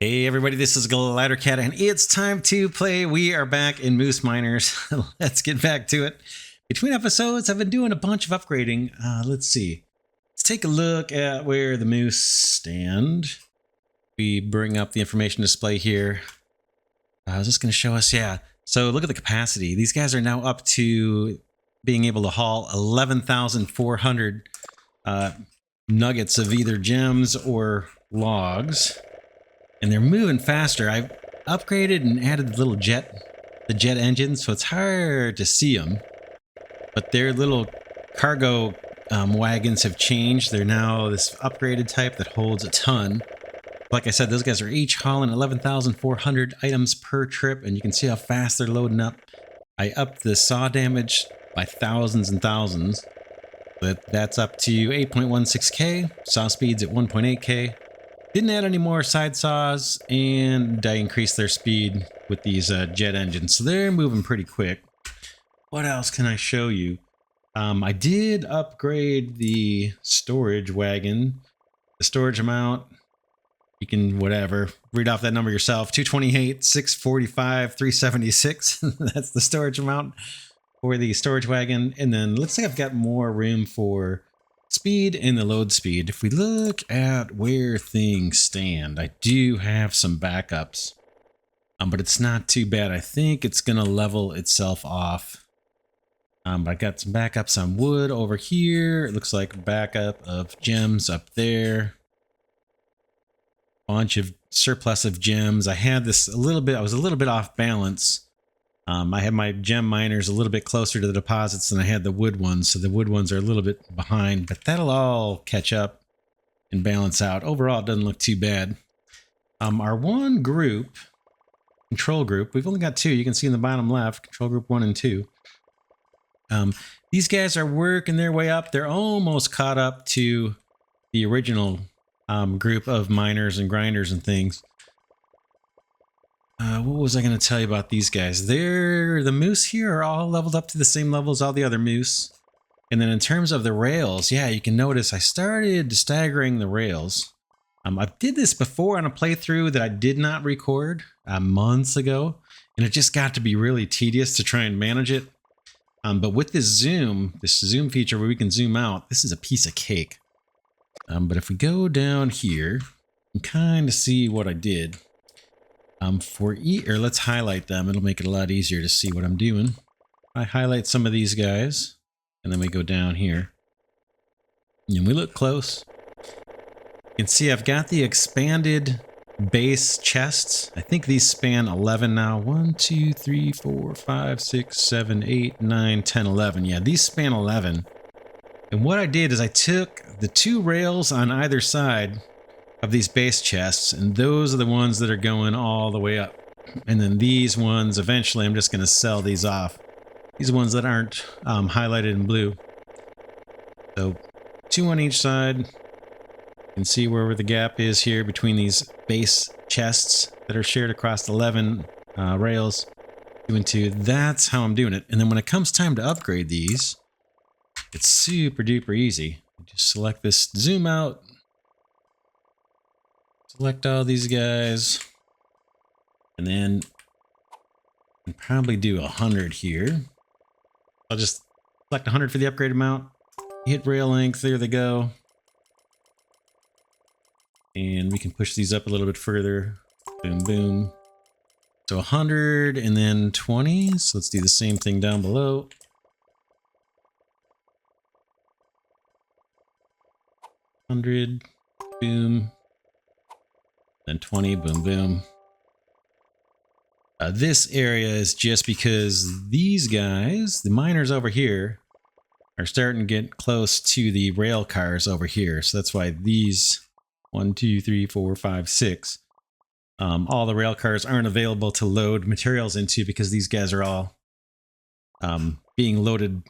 Hey everybody, this is Glidercat and it's time to play. We are back in Moose Miners. Let's get back to it. Between episodes, I've been doing a bunch of upgrading. Let's see. Let's take a look at where the moose stand. We bring up the information display here. I was just going to show us, yeah. So look at the capacity. These guys are now up to being able to haul 11,400 nuggets of either gems or logs. And they're moving faster. I've upgraded and added the jet engine, so it's hard to see them. But their little cargo wagons have changed. They're now this upgraded type that holds a ton. Like I said, those guys are each hauling 11,400 items per trip, and you can see how fast they're loading up. I upped the saw damage by thousands and thousands. But that's up to 8.16k. Saw speed's at 1.8k. Didn't add any more side saws, and I increased their speed with these jet engines. So they're moving pretty quick. What else can I show you? I did upgrade the storage wagon. The storage amount, you can whatever, read off that number yourself. 228, 645, 376. That's the storage amount for the storage wagon. And then looks like I've got more room for speed and the load speed. If we look at where things stand, I do have some backups, but it's not too bad. I think it's gonna level itself off. But I got some backups on wood over here. It looks like a backup of gems up there. Bunch of surplus of gems. I had this a little bit. I was a little bit off balance. I had my gem miners a little bit closer to the deposits than I had the wood ones, so the wood ones are a little bit behind, but that'll all catch up and balance out. Overall, it doesn't look too bad. Our one group, control group, we've only got two. You can see in the bottom left, control group 1 and 2. These guys are working their way up. They're almost caught up to the original group of miners and grinders and things. What was I going to tell you about these guys? The moose here are all leveled up to the same level as all the other moose. And then in terms of the rails, yeah, you can notice I started staggering the rails. I did this before on a playthrough that I did not record months ago, and it just got to be really tedious to try and manage it. But with this zoom feature where we can zoom out, this is a piece of cake. But if we go down here, you can kind of see what I did. Let's highlight them. It'll make it a lot easier to see what I'm doing. I highlight some of these guys, and then we go down here. And we look close. You can see I've got the expanded base chests. I think these span 11 now. 1, 2, 3, 4, 5, 6, 7, 8, 9, 10, 11. Yeah, these span 11. And what I did is I took the two rails on either side of these base chests, and those are the ones that are going all the way up. And then these ones, eventually I'm just going to sell these off. These ones that aren't highlighted in blue. So 2 on each side. You can see where the gap is here between these base chests that are shared across 11 rails. 2 and 2. That's how I'm doing it. And then when it comes time to upgrade these, it's super duper easy. You just select this zoom out. Select all these guys, and then I'll probably do 100 here. I'll just select 100 for the upgrade amount, hit rail length, there they go. And we can push these up a little bit further. Boom, boom. So 100 and then 20. So let's do the same thing down below. $100, boom. Then 20, boom, boom. This area is just because these guys, the miners over here, are starting to get close to the rail cars over here. So that's why these 1, 2, 3, 4, 5, 6, all the rail cars aren't available to load materials into because these guys are all being loaded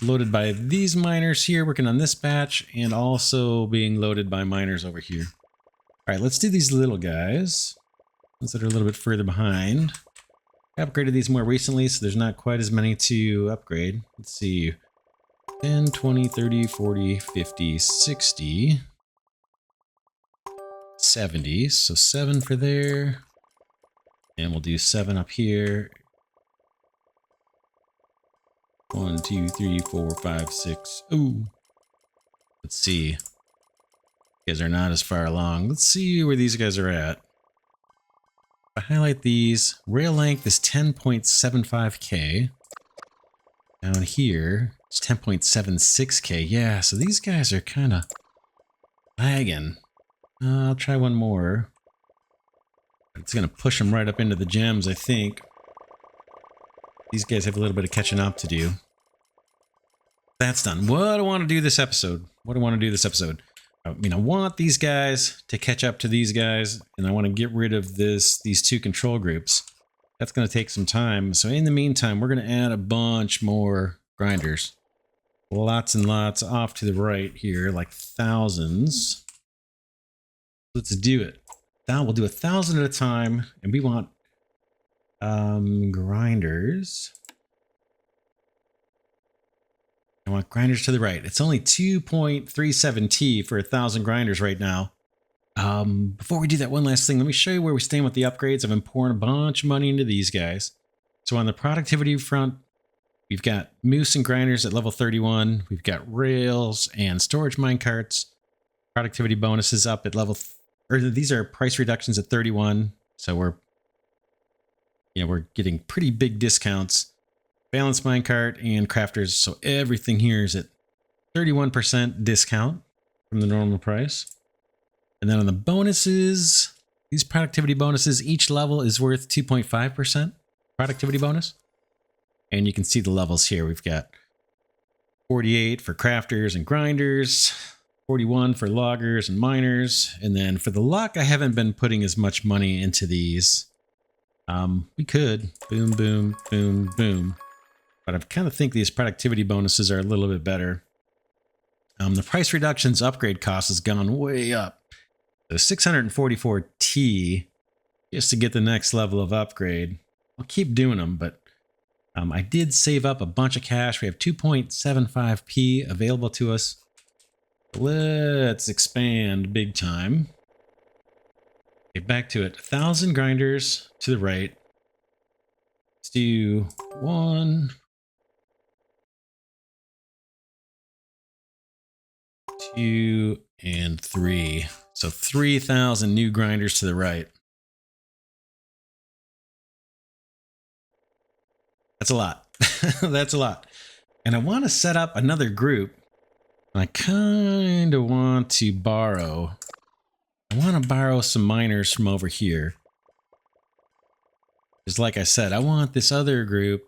loaded by these miners here working on this batch, and also being loaded by miners over here. All right, let's do these little guys, ones that are a little bit further behind. I upgraded these more recently, so there's not quite as many to upgrade. Let's see. 10, 20, 30, 40, 50, 60. 70. So 7 for there. And we'll do 7 up here. 1, 2, 3, 4, 5, 6. Ooh. Let's see. You guys are not as far along. Let's see where these guys are at. If I highlight these, rail length is 10.75K. Down here, it's 10.76K. Yeah, so these guys are kind of lagging. I'll try one more. It's going to push them right up into the gems, I think. These guys have a little bit of catching up to do. That's done. What do I want to do this episode? I mean, I want these guys to catch up to these guys, and I want to get rid of these 2 control groups. That's going to take some time. So in the meantime, we're going to add a bunch more grinders. Lots and lots off to the right here, like 1000's. Let's do it. Now we'll do 1,000 at a time, and we want grinders. I want grinders to the right. It's only 2.37T for 1,000 grinders right now. Before we do that, one last thing, let me show you where we stand with the upgrades. I've been pouring a bunch of money into these guys. So on the productivity front, we've got moose and grinders at level 31. We've got rails and storage minecarts. Productivity bonuses up at level, these are price reductions at 31. So we're getting pretty big discounts. Balance minecart and crafters. So everything here is at 31% discount from the normal price. And then on the bonuses, these productivity bonuses, each level is worth 2.5% productivity bonus. And you can see the levels here. We've got 48 for crafters and grinders, 41 for loggers and miners. And then for the luck, I haven't been putting as much money into these. We could. Boom, boom, boom, boom. But I kind of think these productivity bonuses are a little bit better. The price reductions upgrade cost has gone way up. So 644T just to get the next level of upgrade. I'll keep doing them, but I did save up a bunch of cash. We have 2.75P available to us. Let's expand big time. Okay, back to it. 1,000 grinders to the right. Let's do 1, 2, and 3. So 3,000 new grinders to the right. That's a lot. That's a lot. And I want to set up another group. I kind of want to borrow. I want to borrow some miners from over here. Because like I said, I want this other group,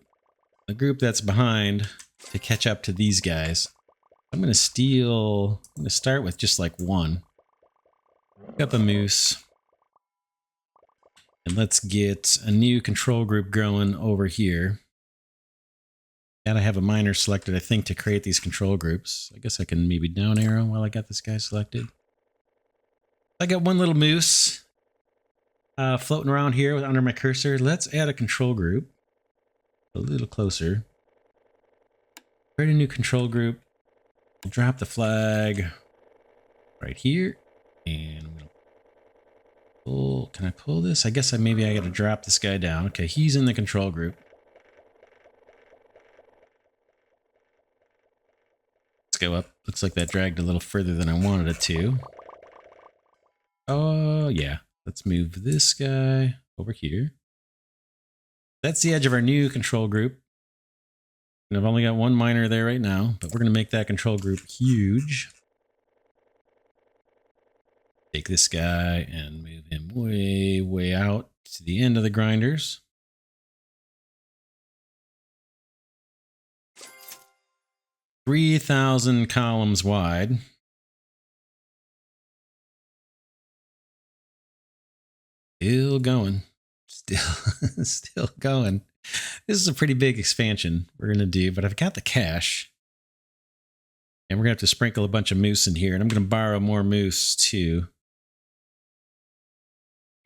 the group that's behind, to catch up to these guys. I'm going to start with just like 1. Pick up a moose. And let's get a new control group going over here. Gotta have a miner selected, I think, to create these control groups. I guess I can maybe down arrow while I got this guy selected. I got one little moose floating around here under my cursor. Let's add a control group. A little closer. Create a new control group. We'll drop the flag right here. And I'm gonna pull. Can I pull this? I guess maybe I gotta drop this guy down. Okay, he's in the control group. Let's go up. Looks like that dragged a little further than I wanted it to. Oh, yeah. Let's move this guy over here. That's the edge of our new control group. And I've only got 1 miner there right now, but we're going to make that control group huge. Take this guy and move him way, way out to the end of the grinders. $3,000 columns wide. Still going. Still going. This is a pretty big expansion we're going to do, but I've got the cash. And we're going to have to sprinkle a bunch of moose in here, and I'm going to borrow more moose too.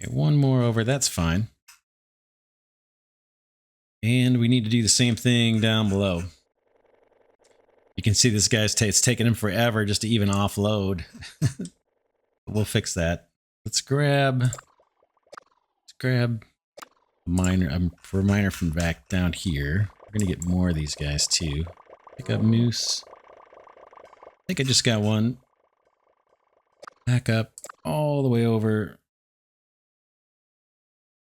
Okay, 1 more over, that's fine. And we need to do the same thing down below. You can see this guy's it's taking him forever just to even offload. We'll fix that. let's grab a miner, for a miner from back down here. We're gonna get more of these guys too. Pick up moose. I think I just got one. Back up all the way over.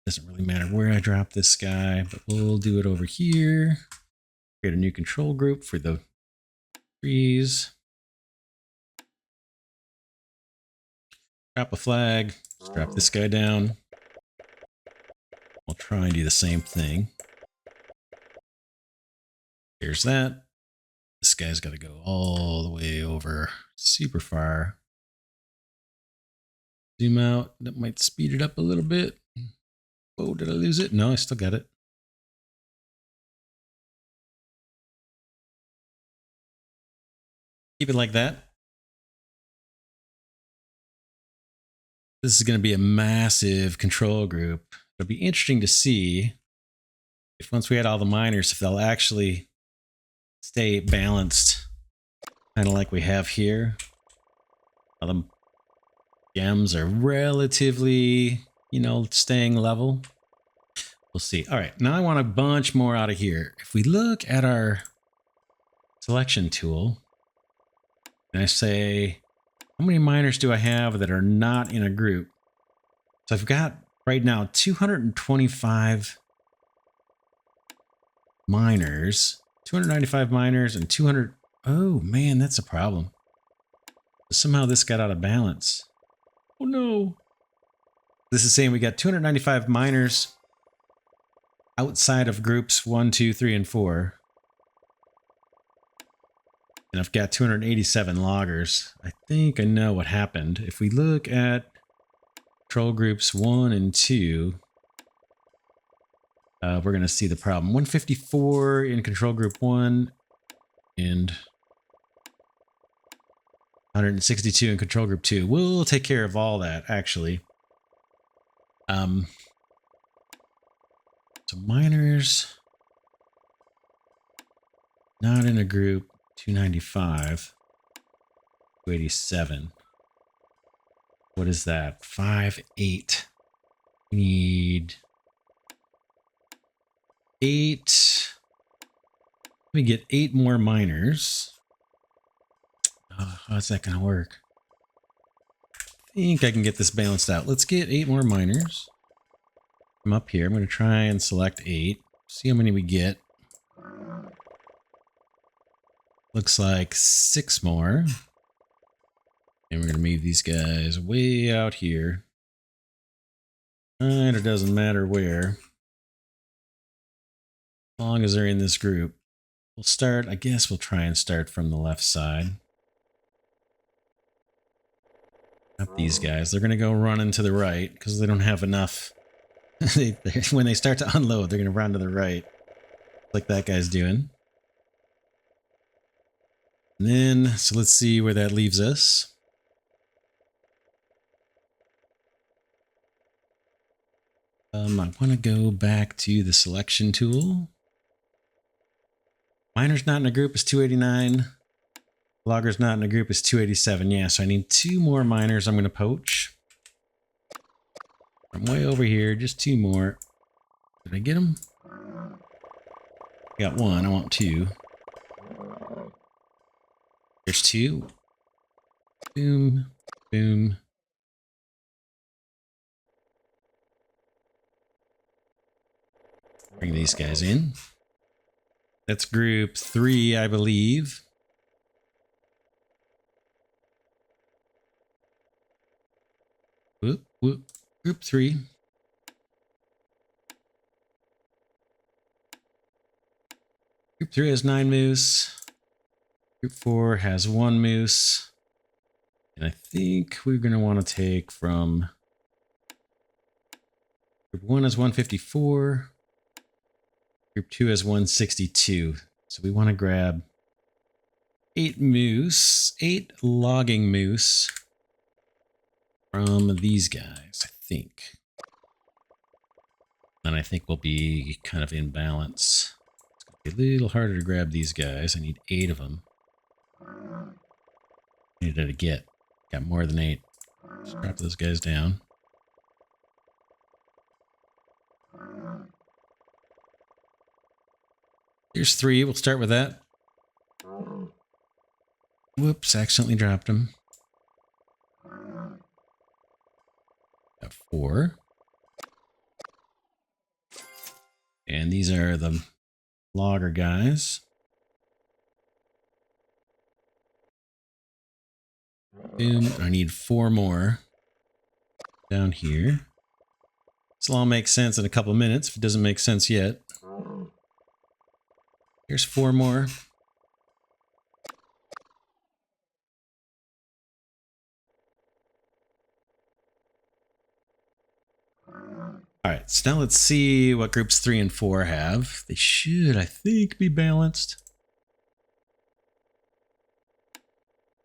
Doesn't really matter where I drop this guy, but we'll do it over here. Create a new control group for the trees. Drop a flag. Let's drop this guy down. We'll try and do the same thing. Here's that. This guy's got to go all the way over super far. Zoom out. That might speed it up a little bit. Oh, did I lose it? No, I still got it. Keep it like that. This is going to be a massive control group. It'll be interesting to see if once we add all the miners, if they'll actually stay balanced, kind of like we have here. All the gems are relatively, you know, staying level. We'll see. All right, now I want a bunch more out of here. If we look at our selection tool, and I say, how many miners do I have that are not in a group? So I've got right now 225 miners, 295 miners and 200. Oh man, that's a problem. Somehow this got out of balance. Oh no. This is saying we got 295 miners outside of groups 1, 2, 3, and 4. And I've got 287 loggers. I think I know what happened. If we look at control groups 1 and 2, we're going to see the problem. 154 in control group 1 and 162 in control group 2. We'll take care of all that, actually. So miners not in a group. 295, 287. What is that? 5, 8. We need 8. Let me get 8 more miners. How's that going to work? I think I can get this balanced out. Let's get 8 more miners. I'm up here. I'm going to try and select 8. See how many we get. Looks like 6 more. And we're going to move these guys way out here. And it doesn't matter where. As long as they're in this group. We'll start, I guess we'll try and start from the left side. Up these guys. They're going to go running to the right because they don't have enough. When they start to unload, they're going to run to the right. Like that guy's doing. And then, so let's see where that leaves us. I want to go back to the selection tool. Miners not in a group is 289. Loggers not in a group is 287. Yeah, so I need 2 more miners I'm going to poach. From way over here, just 2 more. Did I get them? I got 1, I want 2. There's 2. Boom, boom. Bring these guys in. That's group 3, I believe. Whoop, whoop. Group 3. Group 3 has 9 moose. Group 4 has 1 moose. And I think we're going to want to take from group 1 has 154. Group 2 has 162. So we want to grab 8 moose, 8 logging moose from these guys, I think. And I think we'll be kind of in balance. It's going to be a little harder to grab these guys. I need 8 of them. I needed to get. Got more than 8. Let's drop those guys down. Here's 3. We'll start with that. Whoops, accidentally dropped him. Got 4. And these are the logger guys. Boom. I need 4 more down here. This will all make sense in a couple of minutes if it doesn't make sense yet. Here's 4 more. All right, so now let's see what groups 3 and 4 have. They should, I think, be balanced.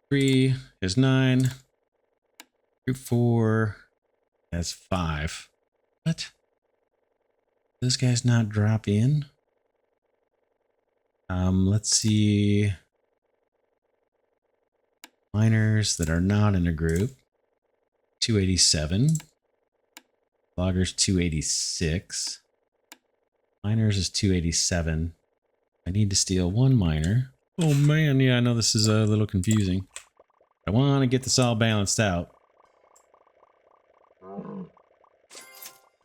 3 is 9. Group 4 has 5. What? Those guys not drop in? Let's see. Miners that are not in a group. 287. Loggers 286. Miners is 287. I need to steal 1 miner. Oh man, yeah, I know this is a little confusing. I want to get this all balanced out.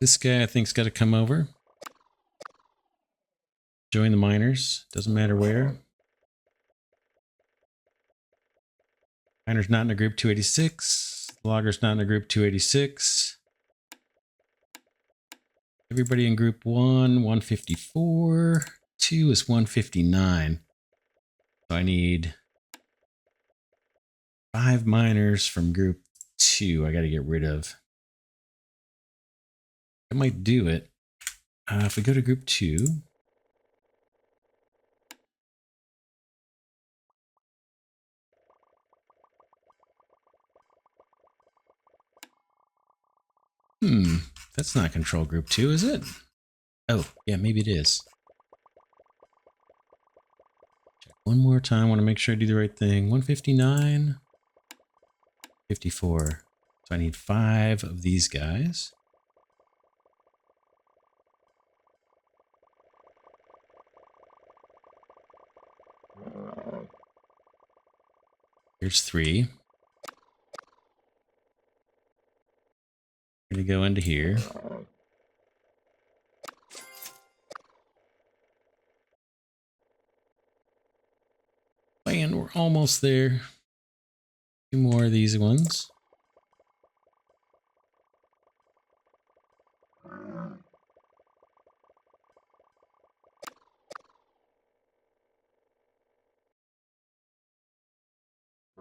This guy I think's got to come over. Join the miners. Doesn't matter where. Miner's not in a group 286. Logger's not in a group 286. Everybody in group 1, 154. 2 is 159. So I need 5 miners from group 2 I got to get rid of. I might do it. If we go to group 2. That's not control group 2, is it? Oh, yeah, maybe it is. Check one more time. I want to make sure I do the right thing. 159. 54. So I need 5 of these guys. Here's 3. We're going to go into here. And we're almost there. 2 more of these ones.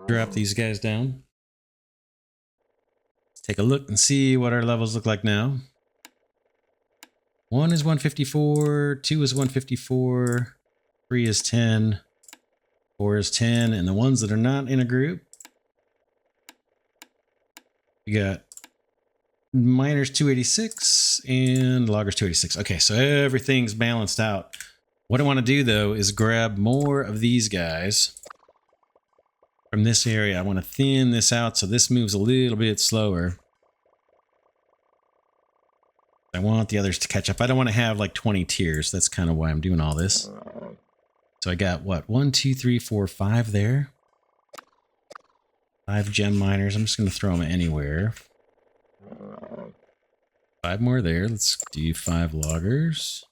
Drop these guys down. Let's take a look and see what our levels look like now. 1 is 154, 2 is 154, 3 is 10, 4 is 10, and the ones that are not in a group, we got miners 286 and loggers 286. Okay, so everything's balanced out. What I want to do though is grab more of these guys from this area. I want to thin this out so this moves a little bit slower. I want the others to catch up. I don't want to have like 20 tiers. That's kind of why I'm doing all this. So I got what? 1, 2, 3, 4, 5 there. 5 gem miners. I'm just going to throw them anywhere. 5 more there. Let's do 5 loggers.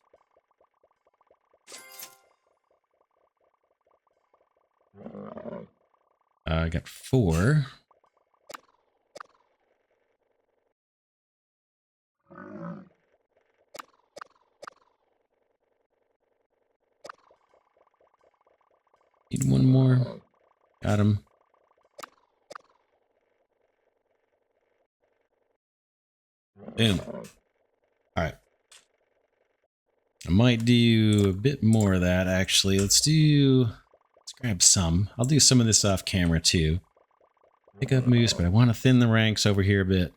I got 4. Need 1 more. Got him. Boom. All right. I might do a bit more of that, actually. Let's grab some. I'll do some of this off camera, too. Pick up moose, but I want to thin the ranks over here a bit.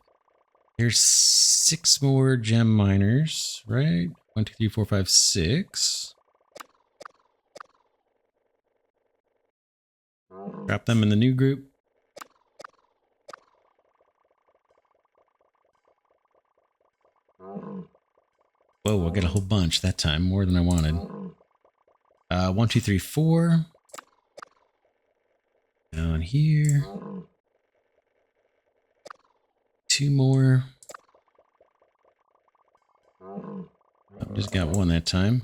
Here's 6 more gem miners, right? 1, 2, 3, 4, 5, 6. Drop them in the new group. Whoa, I got a whole bunch that time, more than I wanted. 1, 2, 3, 4. Down here. 2 more. Oh, just got 1 that time.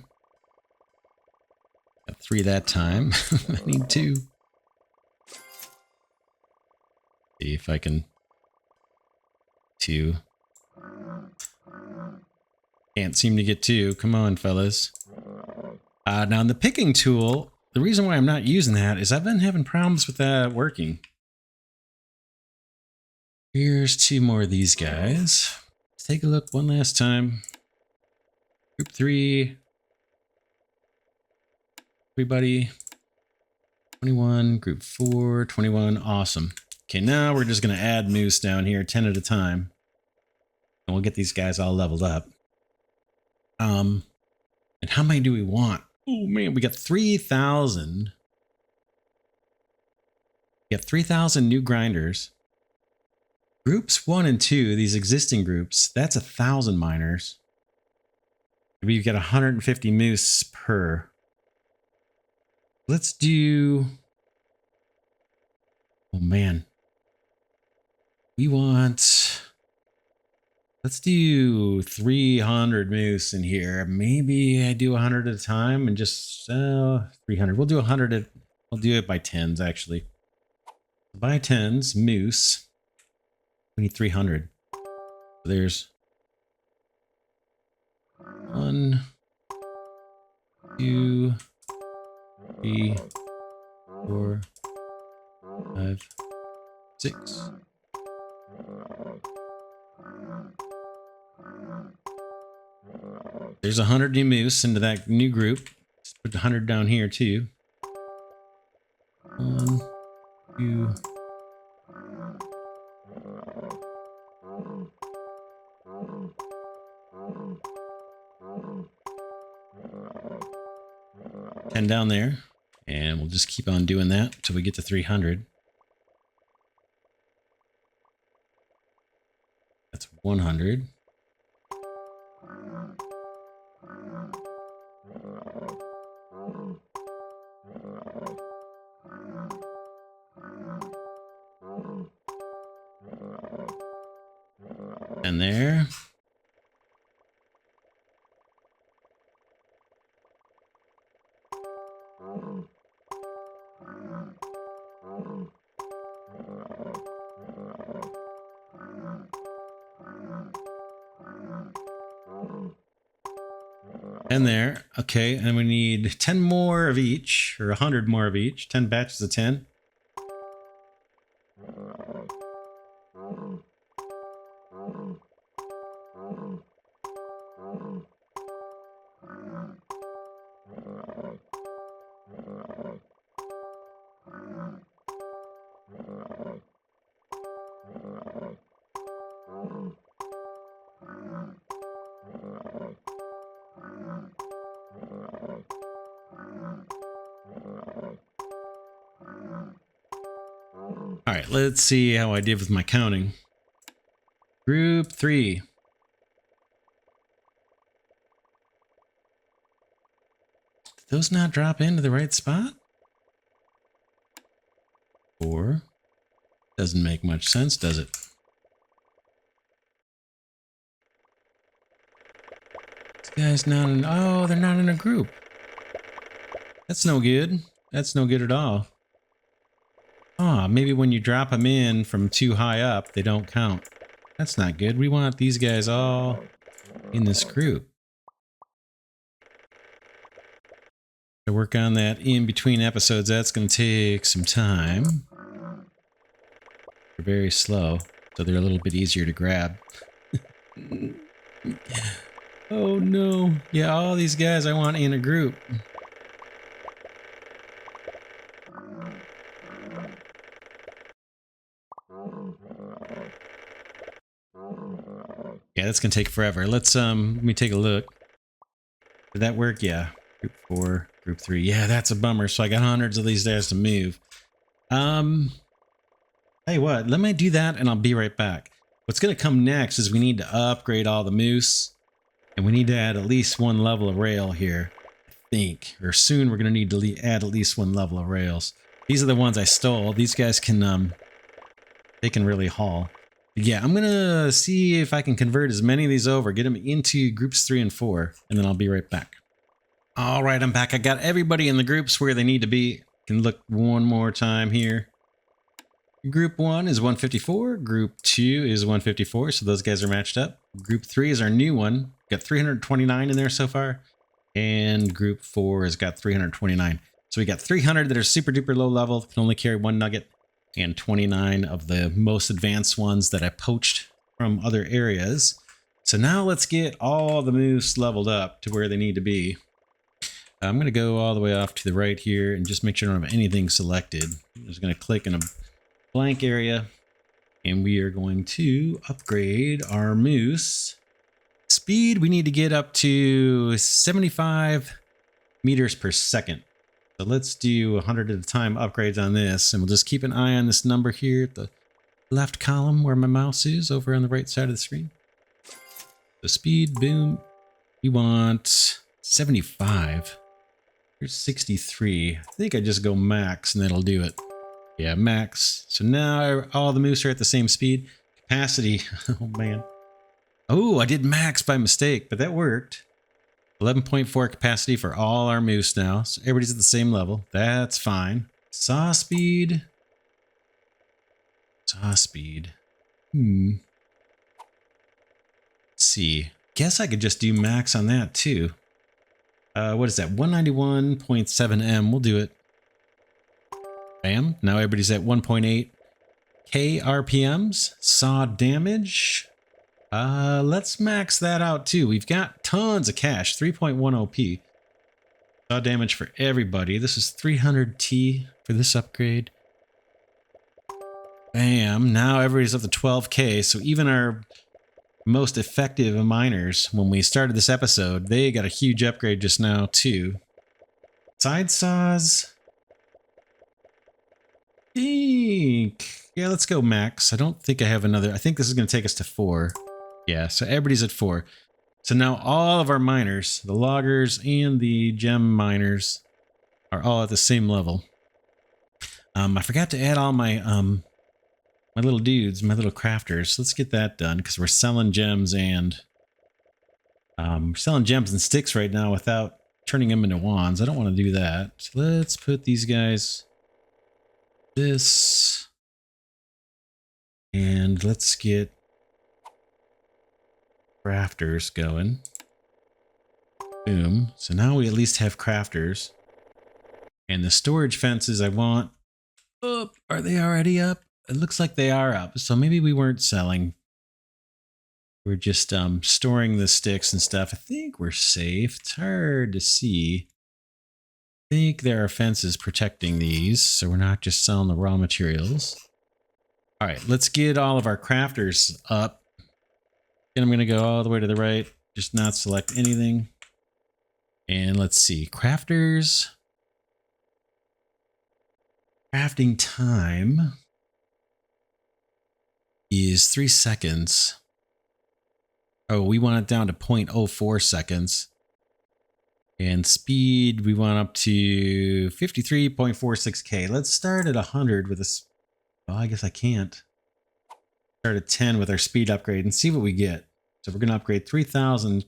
Got 3 that time. I need 2. See if I can. 2. Can't seem to get 2. Come on, fellas. Now, in the picking tool, the reason why I'm not using that is I've been having problems with that working. Here's 2 more of these guys. Let's take a look one last time. Group 3. Everybody. 21. Group 4. 21. Awesome. Okay, now we're just going to add moose down here 10 at a time. And we'll get these guys all leveled up. And how many do we want? Oh man, we got 3,000. We got 3,000 new grinders. Groups 1 and 2, these existing groups, that's 1,000 miners. We've got 150 moose per. Let's do. Oh man. We want. Let's do 300 moose in here. Maybe I do 100 at a time and just 300. We'll do 100. We'll do it by 10s actually. By 10s moose. We need 300. So there's 1, 2, 3, 4, 5, 6. There's 100 new moose into that new group. Let's put 100 down here too. 1, 2. $10 down there, and we'll just keep on doing that until we get to 300. That's 100. And there. And there. Okay, and we need 10 more of each, or 100 more of each. 10 batches of 10. All right, let's see how I did with my counting. Group 3. Did those not drop into the right spot? 4. Doesn't make much sense, does it? This guy's not in... Oh, they're not in a group. That's no good. That's no good at all. Ah, maybe when you drop them in from too high up, they don't count. That's not good. We want these guys all in this group. To work on that in between episodes, that's going to take some time. They're very slow, so they're a little bit easier to grab. Oh no. Yeah, all these guys I want in a group. Yeah, that's gonna take forever. Let's let me take a look. Did that work? Yeah. Group 4, group 3. Yeah, that's a bummer. So I got hundreds of these guys to move. Hey, what? Let me do that and I'll be right back. What's gonna come next is we need to upgrade all the moose. And we need to add at least one level of rail here, I think. Or soon we're going to need to add at least one level of rails. These are the ones I stole. These guys can, they can really haul. Yeah, I'm going to see if I can convert as many of these over, get them into groups 3 and 4, and then I'll be right back. All right, I'm back. I got everybody in the groups where they need to be. Can look one more time here. Group 1 is 154. Group 2 is 154, so those guys are matched up. Group 3 is our new one. Got 329 in there so far. And Group 4 has got 329. So we got 300 that are super duper low level, can only carry 1 nugget, and 29 of the most advanced ones that I poached from other areas. So now let's get all the moose leveled up to where they need to be. I'm going to go all the way off to the right here and just make sure I don't have anything selected. I'm just going to click in a blank area, and we are going to upgrade our moose. Speed, we need to get up to 75 meters per second. So let's do 100 at a time upgrades on this, and we'll just keep an eye on this number here at the left column where my mouse is, over on the right side of the screen. The speed, boom, we want 75. Here's 63. I think I just go max and that'll do it. Yeah, max. So now all the moose are at the same speed. Capacity, oh man. Oh, I did max by mistake, but that worked. 11.4 capacity for all our moose now. So everybody's at the same level. That's fine. Saw speed. Saw speed. Let's see. Guess I could just do max on that too. What is that? 191.7 M. We'll do it. Bam. Now everybody's at 1.8 K RPMs. Saw damage. Let's max that out too. We've got tons of cash. 3.1 OP. Saw damage for everybody. This is 300 T for this upgrade. Bam. Now everybody's up to 12K. So even our most effective miners, when we started this episode, they got a huge upgrade just now too. Side saws. Yeah, let's go max. I don't think I have another. I think this is going to take us to 4. Yeah, so everybody's at 4. So now all of our miners, the loggers and the gem miners, are all at the same level. I forgot to add all my my little dudes, my little crafters. Let's get that done because we're selling gems and sticks right now without turning them into wands. I don't want to do that. So let's put these guys this, and let's get crafters going. Boom. So now we at least have crafters. And the storage fences I want up. Are they already up? It looks like they are up. So maybe we weren't selling. We're just storing the sticks and stuff. I think we're safe. It's hard to see. I think there are fences protecting these, so we're not just selling the raw materials. All right, let's get all of our crafters up. And I'm going to go all the way to the right, just not select anything. And let's see, crafters. Crafting time is 3 seconds. Oh, we want it down to 0.04 seconds. And speed, we want up to 53.46K. Let's start at 100 with this. Well, I guess I can't. Start at 10 with our speed upgrade and see what we get. So we're going to upgrade 3,000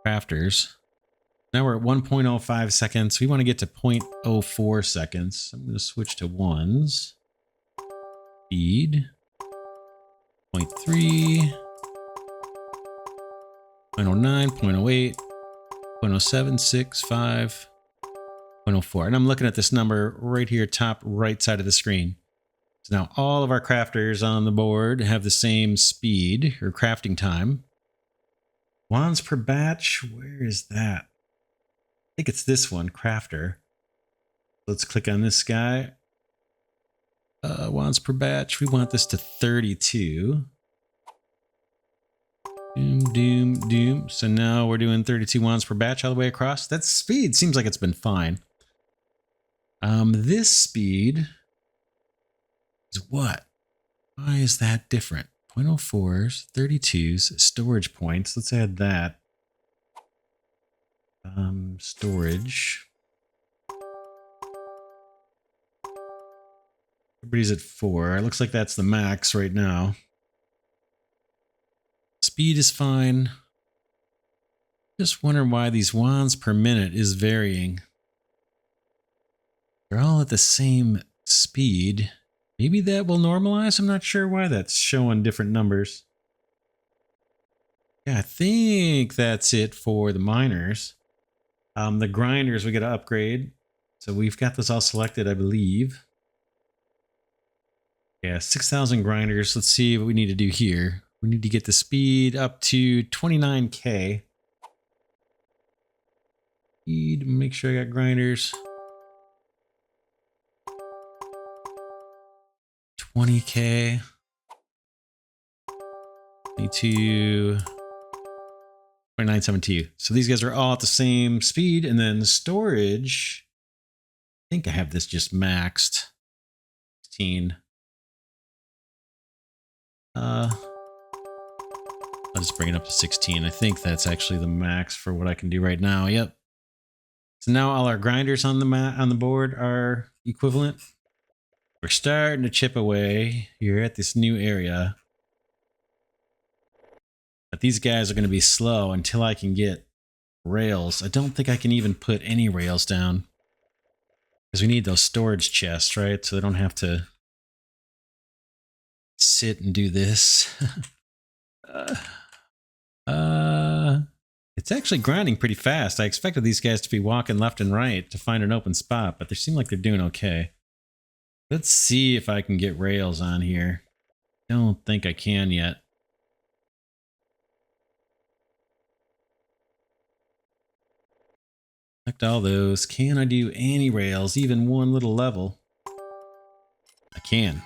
crafters. Now we're at 1.05 seconds. We want to get to 0.04 seconds. I'm going to switch to ones. Speed. 0.3. 0.09, 0.08. 0.07, 6, 5, 0.04. And I'm looking at this number right here, top right side of the screen. So now all of our crafters on the board have the same speed or crafting time. Wands per batch, where is that? I think it's this one, crafter. Let's click on this guy. Wands per batch, we want this to 32. Doom, doom, doom. So now we're doing 32 wands per batch all the way across. That speed seems like it's been fine. This speed is what? Why is that different? 0.04s, 32s, storage points. Let's add that. Storage. Everybody's at 4. Looks like that's the max right now. Speed is fine. Just wondering why these wands per minute is varying. They're all at the same speed. Maybe that will normalize. I'm not sure why that's showing different numbers. Yeah, I think that's it for the miners. The grinders we got to upgrade. So we've got this all selected, I believe. Yeah, 6,000 grinders. Let's see what we need to do here. We need to get the speed up to 29K. Speed, make sure I got grinders. 20K. 22. 2972. So these guys are all at the same speed. And then the storage, I think I have this just maxed. 16. I'll just bring it up to 16. I think that's actually the max for what I can do right now. Yep. So now all our grinders on the board are equivalent. We're starting to chip away here at this new area. But these guys are going to be slow until I can get rails. I don't think I can even put any rails down. Because we need those storage chests, right? So they don't have to sit and do this. It's actually grinding pretty fast. I expected these guys to be walking left and right to find an open spot, but they seem like they're doing okay. Let's see if I can get rails on here. Don't think I can yet. Select all those. Can I do any rails, even one little level? I can.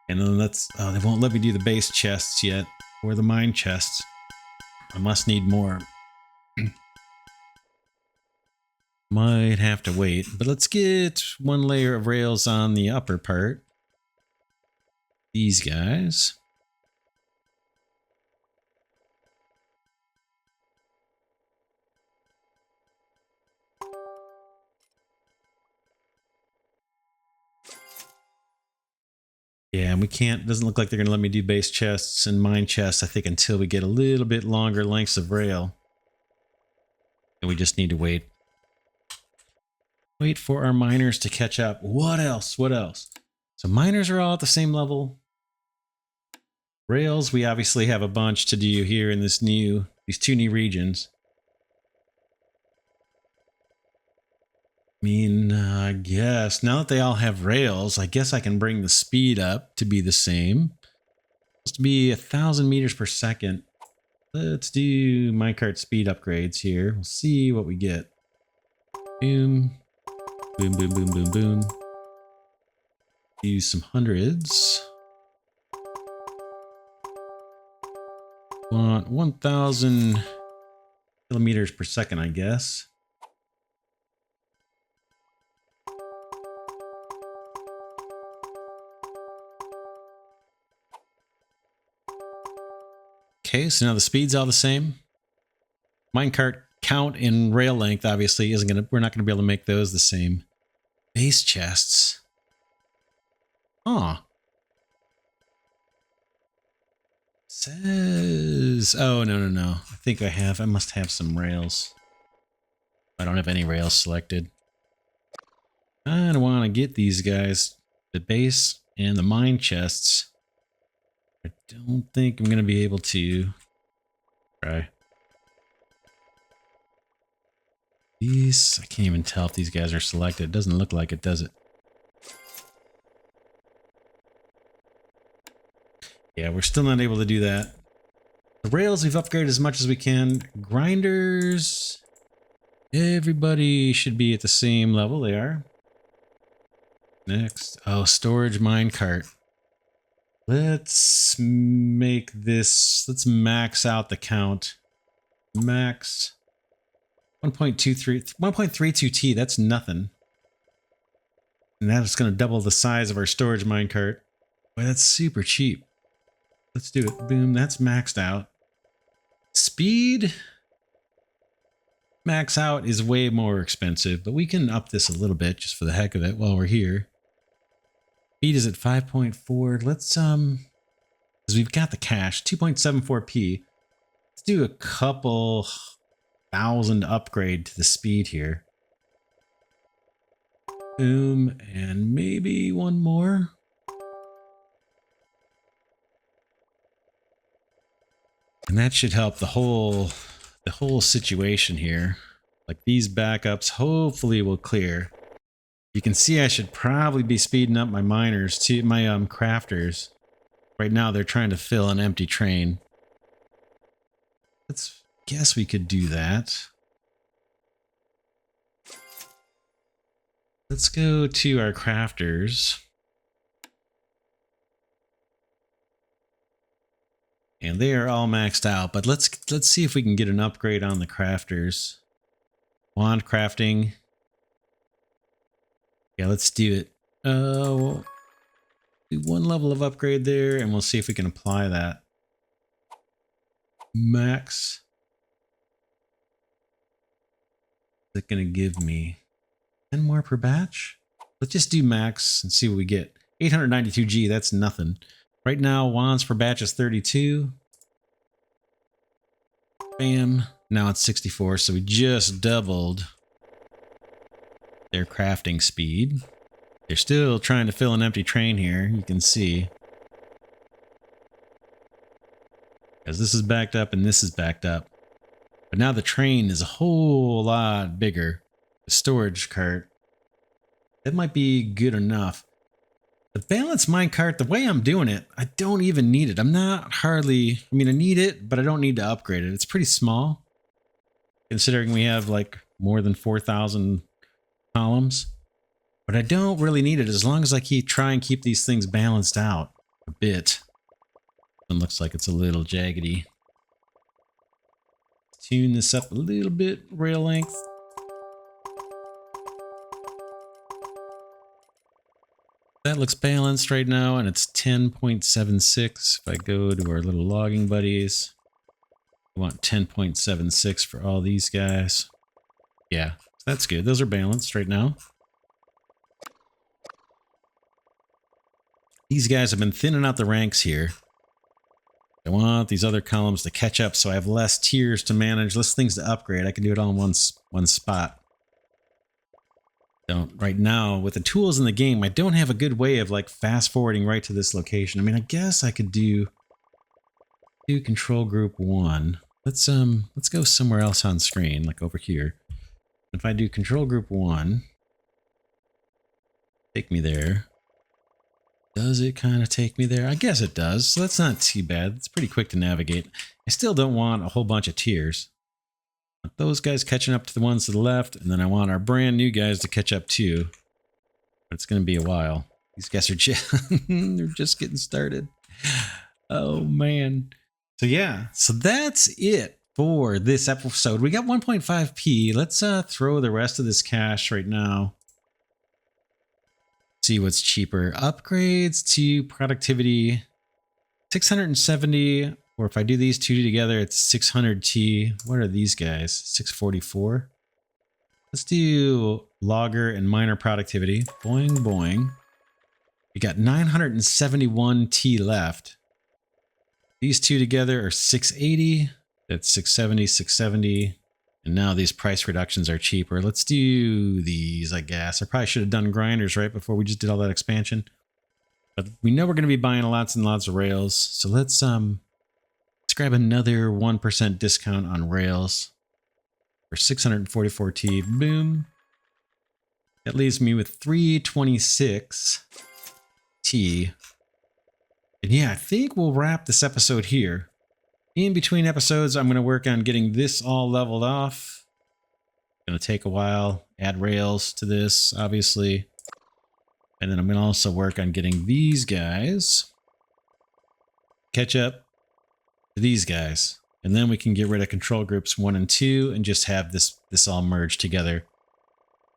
And then let's, oh, they won't let me do the base chests yet, or the mine chests. I must need more. Might have to wait, but let's get one layer of rails on the upper part. These guys. Yeah, and we can't, doesn't look like they're going to let me do base chests and mine chests, I think, until we get a little bit longer lengths of rail. And we just need to wait. Wait for our miners to catch up. What else? What else? So miners are all at the same level. Rails, we obviously have a bunch to do here in these two new regions. I mean, I guess now that they all have rails, I guess I can bring the speed up to be the same. It's supposed to be 1,000 meters per second. Let's do minecart speed upgrades here. We'll see what we get. Boom. Boom, boom, boom, boom, boom. Use some hundreds. Want 1,000 kilometers per second, I guess. Okay, so now the speed's all the same. Minecart count and rail length obviously isn't gonna, we're not gonna be able to make those the same. Base chests. Aw. Says, oh, no. I think I must have some rails. I don't have any rails selected. I don't want to get these guys, the base and the mine chests. I don't think I'm going to be able to try. These, I can't even tell if these guys are selected. It doesn't look like it, does it? Yeah, we're still not able to do that. The rails, we've upgraded as much as we can. Grinders, everybody should be at the same level. They are. Next, oh, storage minecart. Let's make this, let's max out the count. Max 1.32T, that's nothing. And that's going to double the size of our storage minecart. Boy, that's super cheap. Let's do it. Boom, that's maxed out. Speed max out is way more expensive, but we can up this a little bit just for the heck of it while we're here. Speed is at 5.4. Let's because we've got the cash, 2.74p. Let's do a couple thousand upgrade to the speed here. Boom, and maybe one more. And that should help the whole situation here. Like these backups hopefully will clear. You can see I should probably be speeding up my miners to my crafters. Right now they're trying to fill an empty train. Let's guess we could do that. Let's go to our crafters. And they are all maxed out, but let's see if we can get an upgrade on the crafters. Wand crafting. Yeah, let's do it. We'll do one level of upgrade there, and we'll see if we can apply that. Max. What's it gonna give me? 10 more per batch? Let's just do max and see what we get. 892G, that's nothing. Right now, wands per batch is 32. Bam. Now it's 64, so we just doubled their crafting speed. They're still trying to fill an empty train here, you can see. Because this is backed up and this is backed up. But now the train is a whole lot bigger. The storage cart. That might be good enough. The balanced minecart, the way I'm doing it, I don't even need it. I'm not hardly, I mean, I need it, but I don't need to upgrade it. It's pretty small, considering we have like more than 4,000 columns. But I don't really need it as long as I try and keep these things balanced out a bit. It looks like it's a little jaggedy. Tune this up a little bit, rail length. That looks balanced right now, and it's 10.76. If I go to our little logging buddies, we want 10.76 for all these guys. Yeah, that's good. Those are balanced right now. These guys have been thinning out the ranks here. I want these other columns to catch up so I have less tiers to manage, less things to upgrade. I can do it all in one spot. Right now, with the tools in the game, I don't have a good way of like fast forwarding right to this location. I mean, I guess I could do control group 1. Let's go somewhere else on screen, like over here. If I do control group 1, take me there. Does it kind of take me there? I guess it does. So that's not too bad. It's pretty quick to navigate. I still don't want a whole bunch of tiers. Those guys catching up to the ones to the left, and then I want our brand new guys to catch up too. But it's going to be a while. These guys are just they're just getting started. Oh man. So yeah, so that's it for this episode. We got 1.5p. Let's throw the rest of this cash right now. See what's cheaper. Upgrades to productivity 670. Or if I do these two together, it's 600T. What are these guys? 644. Let's do logger and miner productivity. Boing, boing. We got 971T left. These two together are 680. That's 670, 670. And now these price reductions are cheaper. Let's do these, I guess. I probably should have done grinders right before we just did all that expansion. But we know we're going to be buying lots and lots of rails. So let's grab another 1% discount on rails for 644T. Boom. That leaves me with 326T. And yeah, I think we'll wrap this episode here. In between episodes, I'm going to work on getting this all leveled off. Going to take a while. Add rails to this, obviously. And then I'm going to also work on getting these guys catch up to these guys, and then we can get rid of control groups 1 and 2 and just have this all merged together.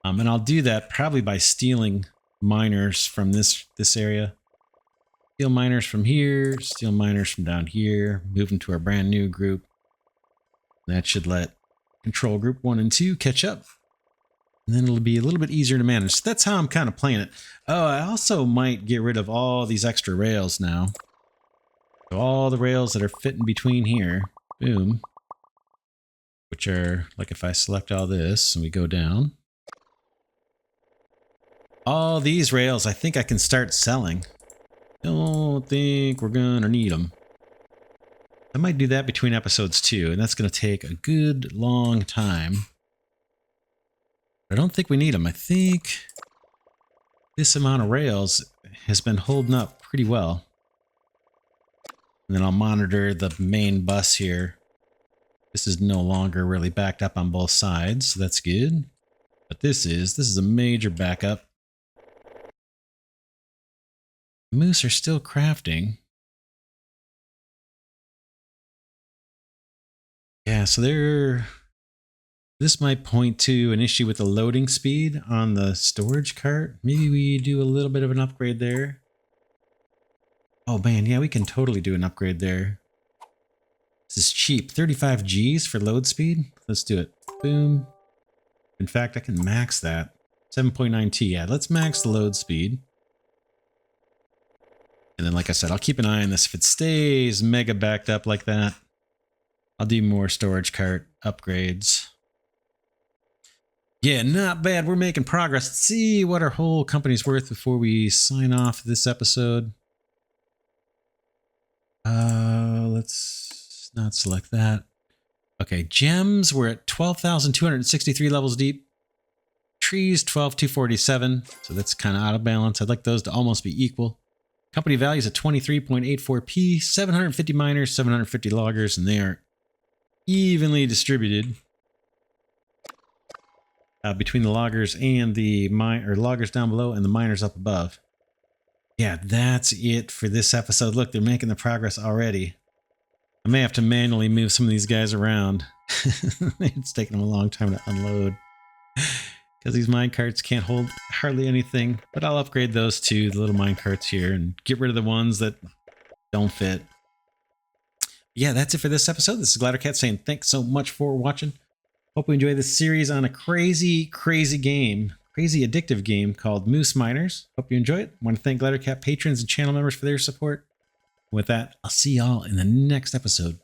And I'll do that probably by stealing miners from this area. Steal miners from here, steal miners from down here, move them to our brand new group. That should let control group 1 and 2 catch up. And then it'll be a little bit easier to manage. So that's how I'm kind of playing it. Oh, I also might get rid of all these extra rails now. So all the rails that are fitting between here, boom. Which are, like if I select all this and we go down. All these rails, I think I can start selling. Don't think we're gonna need them. I might do that between episodes too, and that's gonna take a good long time. I don't think we need them. I think this amount of rails has been holding up pretty well. And then I'll monitor the main bus here. This is no longer really backed up on both sides, so that's good. But this is a major backup. Moose are still crafting. Yeah, so this might point to an issue with the loading speed on the storage cart. Maybe we do a little bit of an upgrade there. Oh man, yeah, we can totally do an upgrade there. This is cheap. 35 Gs for load speed. Let's do it. Boom. In fact, I can max that. 7.9 T. Yeah, let's max the load speed. And then, like I said, I'll keep an eye on this. If it stays mega backed up like that, I'll do more storage cart upgrades. Yeah, not bad. We're making progress. Let's see what our whole company's worth before we sign off this episode. Let's not select that. Okay, gems, we're at 12,263 levels deep. Trees, 12,247. So that's kind of out of balance. I'd like those to almost be equal. Company values at 23.84p, 750 miners, 750 loggers, and they are evenly distributed between the loggers and the loggers down below and the miners up above. Yeah, that's it for this episode. Look, they're making the progress already. I may have to manually move some of these guys around. It's taking them a long time to unload because these minecarts can't hold hardly anything, but I'll upgrade those to the little minecarts here and get rid of the ones that don't fit. Yeah, that's it for this episode. This is Glidercat saying thanks so much for watching. Hope you enjoy this series on a crazy game, crazy addictive game called Moose Miners. Hope you enjoy it. I want to thank Glidercat patrons and channel members for their support. With that, I'll see y'all in the next episode.